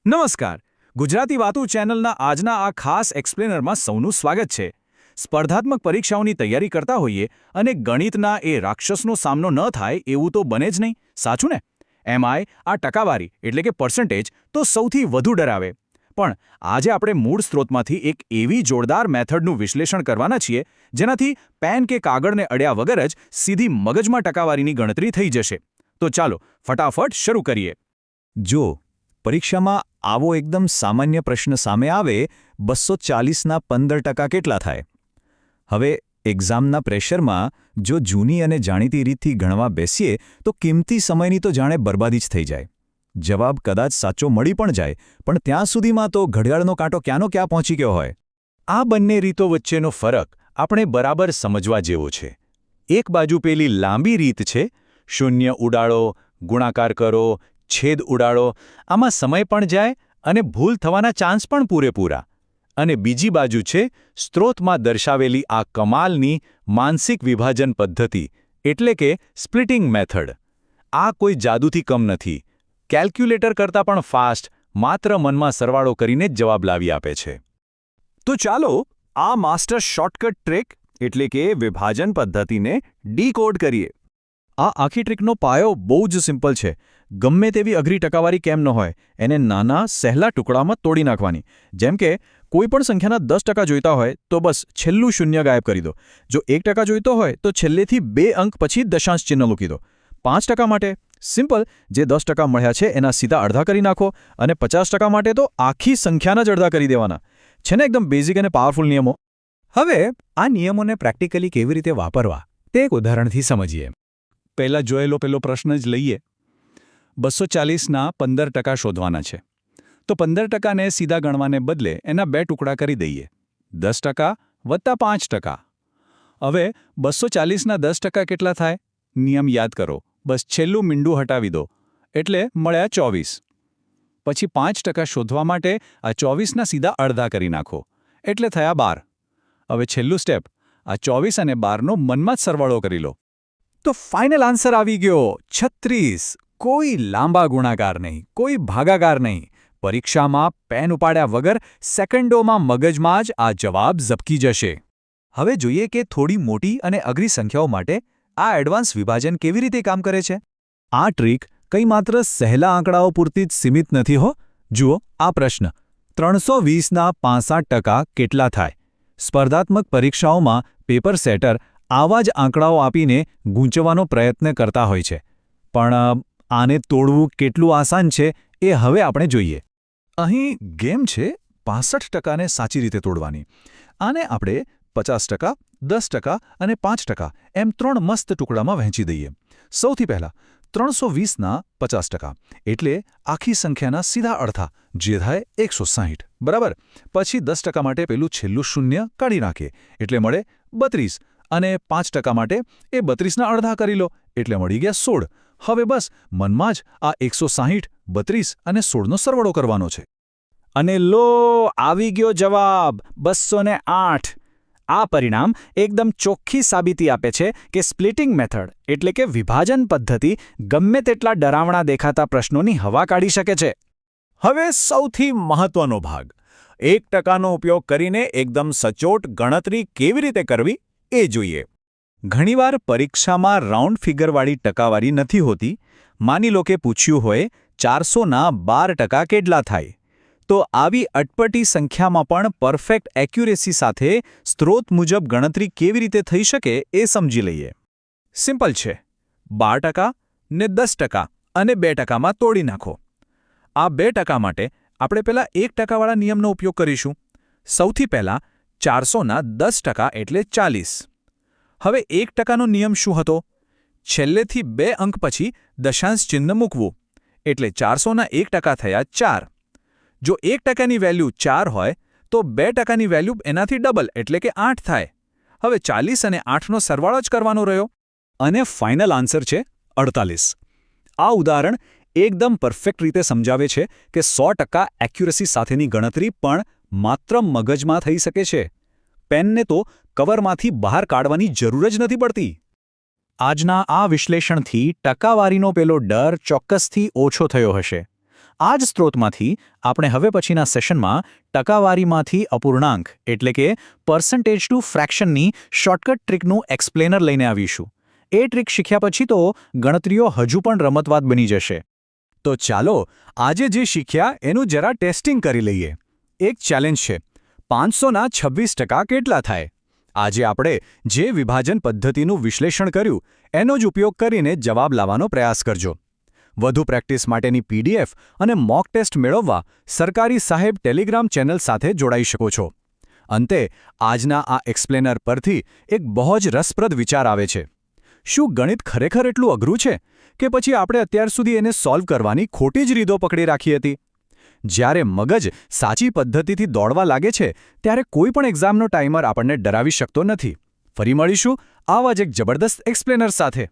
નમસ્કાર. ગુજરાતી વાતો ચેનલના આજના આ ખાસ એક્સપ્લેનરમાં સૌનું સ્વાગત છે. સ્પર્ધાત્મક પરીક્ષાઓની તૈયારી કરતા હોઈએ અને ગણિતના એ રાક્ષસનો સામનો ન થાય એવું તો બને જ નહીં, સાચું ને? એમાંય આ ટકાવારી એટલે કે પર્સન્ટેજ તો સૌથી વધુ ડરાવે. પણ આજે આપણે મૂળ સ્ત્રોતમાંથી એક એવી જોરદાર મેથડનું વિશ્લેષણ કરવાના છીએ જેનાથી પેન કે કાગળને અડ્યા વગર જ સીધી મગજમાં ટકાવારીની ગણતરી થઈ જશે. તો ચાલો ફટાફટ શરૂ કરીએ. જો પરીક્ષામાં આવો એકદમ સામાન્ય પ્રશ્ન સામે આવે, 240ના 15% કેટલા થાય? હવે એક્ઝામના પ્રેશરમાં જો જૂની અને જાણીતી રીતથી ગણવા બેસીએ તો કિંમતી સમયની તો જાણે બરબાદી જ થઈ જાય. જવાબ કદાચ સાચો મળી પણ જાય, પણ ત્યાં સુધીમાં તો ઘડિયાળનો કાંટો ક્યાંનો ક્યાં પહોંચી ગયો હોય. આ બંને રીતો વચ્ચેનો ફરક આપણે બરાબર સમજવા જેવો છે. એક બાજુ પેલી લાંબી રીત છે, શૂન્ય ઉડાડો, ગુણાકાર કરો, છેદ ઉડાડો, આમાં સમય પણ જાય અને ભૂલ થવાના ચાન્સ પણ પૂરેપૂરા. અને બીજી બાજુ છે સ્ત્રોતમાં દર્શાવેલી આ કમાલની માનસિક વિભાજન પદ્ધતિ, એટલે કે સ્પ્લિટિંગ મેથડ. આ કોઈ જાદુથી કમ નથી. કેલ્ક્યુલેટર કરતાં પણ ફાસ્ટ, માત્ર મનમાં સરવાળો કરીને જ જવાબ લાવી આપે છે. તો ચાલો આ માસ્ટર શોર્ટકટ ટ્રીક એટલે કે વિભાજન પદ્ધતિને ડીકોડ કરીએ. આ આખી ટ્રીકનો પાયો બહુ જ સિમ્પલ છે. ગમે તેવી અઘરી ટકાવારી કેમ ન હોય, એને નાના સહેલા ટુકડામાં તોડી નાખવાની. જેમ કે કોઈ પણ સંખ્યાના 10% જોઈતા હોય તો બસ છેલ્લું શૂન્ય ગાયબ કરી દો. જો 1% જોઈતો હોય તો છેલ્લેથી 2 અંક પછી દશાંશ ચિહ્ન મૂકી દો. 5% માટે સિમ્પલ, જે 10% મળ્યા છે એના સીધા અડધા કરી નાખો, અને 50% માટે તો આખી સંખ્યાના જ અડધા કરી દેવાના. છે ને એકદમ બેઝિક અને પાવરફુલ નિયમો. હવે આ નિયમોને પ્રેક્ટિકલી કેવી રીતે વાપરવા તે એક ઉદાહરણથી સમજીએ. પહેલાં જોયેલો પેલો પ્રશ્ન જ લઈએ. 240ના 15% શોધવાના છે. તો 15%ને સીધા ગણવાને બદલે એના 2 ટુકડા કરી દઈએ. 10% વત્તા 5%. હવે 240ના 10% કેટલા થાય? નિયમ યાદ કરો, બસ છેલ્લું મીંડું હટાવી દો, એટલે મળ્યા 24. પછી 5% શોધવા માટે આ 24ના સીધા અડધા કરી નાખો, એટલે થયા 12. હવે છેલ્લું સ્ટેપ, આ 24 અને 12નો મનમાં જ સરવાળો કરી લો. તો ફાઇનલ આન્સર આવી ગયો 36. કોઈ લાંબા ગુણાકાર નહીં, કોઈ ભાગાકાર નહીં. પરીક્ષામાં પેન ઉપાડ્યા વગર સેકન્ડોમાં મગજમાં જ આ જવાબ ઝબકી જશે. હવે જોઈએ કે થોડી મોટી અને અઘરી સંખ્યાઓ માટે આ એડવાન્સ વિભાજન કેવી રીતે કામ કરે છે. આ ટ્રીક કંઈ માત્ર સહેલા આંકડાઓ પૂરતી જ સીમિત નથી હો. જુઓ આ પ્રશ્ન, 320ના 65% કેટલા થાય? સ્પર્ધાત્મક પરીક્ષાઓમાં પેપર સેટર આવા જ આંકડાઓ આપીને ગૂંચવવાનો પ્રયત્ન કરતા હોય છે. પણ આને તોડવું કેટલું આસાન છે એ હવે આપણે જોઈએ. અહીં ગેમ છે 65%ને સાચી રીતે તોડવાની. આને આપણે 50%, 10% અને 5% એમ 3 મસ્ત ટુકડામાં વહેંચી દઈએ. સૌથી પહેલાં 320ના 50%, એટલે આખી સંખ્યાના સીધા અડધા, જે થાય 160. બરાબર. પછી 10% માટે પેલું છેલ્લું શૂન્ય કાઢી નાખીએ, એટલે મળે 32. અને 5% માટે એ 32ના અડધા કરી લો, એટલે મળી ગયા 16. હવે બસ મનમાં જ આ 160, 32 અને 16નો સરવાળો કરવાનો છે. અને લો આવી ગયો જવાબ 208. આ પરિણામ એકદમ ચોખ્ખી સાબિતી આપે છે કે સ્પ્લિટિંગ મેથડ એટલે કે વિભાજન પદ્ધતિ ગમે તેટલા ડરાવણા દેખાતા પ્રશ્નોની હવા કાઢી શકે છે. હવે સૌથી મહત્વનો ભાગ, 1%નો ઉપયોગ કરીને એકદમ સચોટ ગણતરી કેવી રીતે કરવી એ જોઈએ. ઘણીવાર પરીક્ષામાં રાઉન્ડ ફિગરવાળી ટકાવારી નથી હોતી. માની લો કે પૂછ્યું હોય 400ના 12% કેટલા થાય? તો આવી અટપટી સંખ્યામાં પણ પરફેક્ટ એક્યુરેસી સાથે સ્ત્રોત મુજબ ગણતરી કેવી રીતે થઈ શકે એ સમજી લઈએ. સિમ્પલ છે. 12% ને 10% અને 2%માં તોડી નાખો. આ 2% માટે આપણે પહેલાં 1%વાળા નિયમનો ઉપયોગ કરીશું. સૌથી પહેલાં 400ના 10% એટલે 40. હવે 1%નો નિયમ શું હતો? છેલ્લેથી 2 અંક પછી દશાંશ ચિહ્ન મૂકવું, એટલે 400ના 1% થયા 4. જો 1%ની વેલ્યુ 4 હોય તો 2%ની વેલ્યુ એનાથી ડબલ એટલે કે 8 થાય. હવે 40 અને 8નો સરવાળો જ કરવાનો રહ્યો. અને ફાઇનલ આન્સર છે 48. આ ઉદાહરણ એકદમ પરફેક્ટ રીતે સમજાવે છે કે 100% એક્યુરેસી સાથેની ગણતરી પણ માત્ર મગજમાં થઈ શકે છે. પેનને તો કવરમાંથી બહાર કાઢવાની જરૂર જ નથી પડતી. આજના આ વિશ્લેષણથી ટકાવારીનો પેલો ડર ચોક્કસથી ઓછો થયો હશે. આ જ સ્ત્રોતમાંથી આપણે હવે પછીના સેશનમાં ટકાવારીમાંથી અપૂર્ણાંક એટલે કે પર્સન્ટેજ ટુ ફ્રેક્શનની શોર્ટકટ ટ્રીકનું એક્સપ્લેનર લઈને આવીશું. એ ટ્રીક શીખ્યા પછી તો ગણતરીઓ હજુ પણ રમતવાત બની જશે. તો ચાલો આજે જે શીખ્યા એનું જરા ટેસ્ટિંગ કરી લઈએ. એક ચેલેન્જ છે, 500ના 26% કેટલા થાય? આજે આપણે જે વિભાજન પદ્ધતિનું વિશ્લેષણ કર્યું એનો જ ઉપયોગ કરીને જવાબ લાવવાનો પ્રયાસ કરજો. વધુ પ્રેક્ટિસ માટેની PDF અને મોક ટેસ્ટ મેળવવા સરકારી સાહેબ ટેલિગ્રામ ચેનલ સાથે જોડાઈ શકો છો. અંતે આજના આ એક્સપ્લેનર પરથી એક બહુ જ રસપ્રદ વિચાર આવે છે. શું ગણિત ખરેખર એટલું અઘરું છે કે પછી આપણે અત્યાર સુધી એને સોલ્વ કરવાની ખોટી જ રીતો પકડી રાખી હતી? જ્યારે મગજ સાચી પદ્ધતિથી દોડવા લાગે છે ત્યારે કોઈ પણ એક્ઝામનો ટાઈમર આપણને ડરાવી શકતો નથી. ફરી મળીશું આવા જ એક જબરદસ્ત એક્સપ્લેનર સાથે.